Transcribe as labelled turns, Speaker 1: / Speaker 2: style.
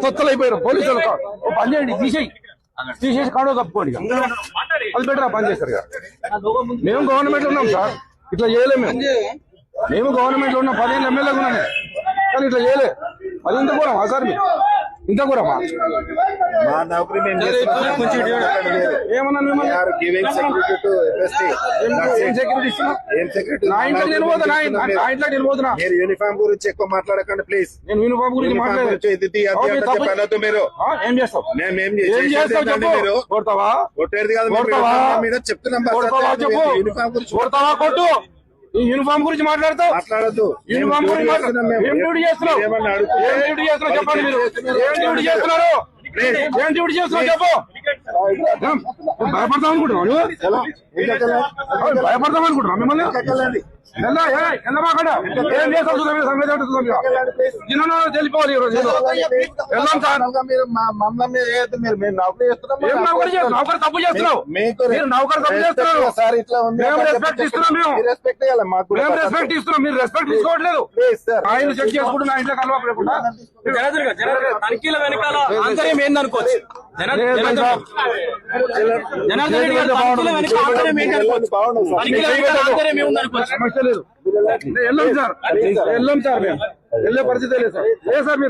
Speaker 1: తొత్తలు అయిపోయారు పోలీసులు పని చేయండి తీసేసి కాడో కప్పుకోండి అది బెటర్ పని చేస్తారు ఇక మేము గవర్నమెంట్ లో ఉన్నాం సార్ ఇట్లా చేయలేము మేము గవర్నమెంట్ లో ఉన్నాం 15 ఎమ్మెల్యేలు ఉన్నాం కానీ ఇట్లా చేయలే అది ఇంత కూరమా సార్ మీరు ఇంత కూరమా ఏమన్నా
Speaker 2: యూనిఫామ్ గురించి ఎక్కువ మాట్లాడకండి ప్లీజ్.
Speaker 1: నేను యూనిఫామ్ గురించి
Speaker 2: మాట్లాడదు మీరు ఏం చేస్తావు మీరు కొట్టేది కాదు మీద చెప్తున్నాం యూనిఫామ్ గురించి
Speaker 1: కొట్టు ఈ యూనిఫామ్ గురించి
Speaker 2: మాట్లాడద్దు.
Speaker 1: యూనిఫామ్ గురించి ఏం డ్యూటీ చేస్తున్నావు చెప్పండి మీరు ఏం డ్యూటీ చేస్తున్నారు ఏం డ్యూటీ చేస్తున్నావు చెప్పు భయపడతాం అనుకుంటున్నావు భయపడతాం అనుకుంటున్నావు మిమ్మల్ని ఏం చేస్తావు తెలిపోవాలి ఈ రోజు వెళ్దాం సార్ ఏం నౌకరు తప్పు చేస్తున్నావు మీరు నౌకరు తప్పు చేస్తున్నారు మేము రెస్పెక్ట్ ఇస్తున్నాం మేము రెస్పెక్ట్ ఇస్తున్నాం మీరు రెస్పెక్ట్ తీసుకోవట్లేదు ఆయన చెక్ చేసుకుంటూ నా ఇంట్లో కలవకుండా
Speaker 3: తనిఖీల వెనకాల ఆంతర్యం ఏందనుకోవచ్చు
Speaker 1: సమస్య లేదు వెళ్ళాం సార్ మేము వెళ్ళే పరిస్థితి లేదు సార్ మీరు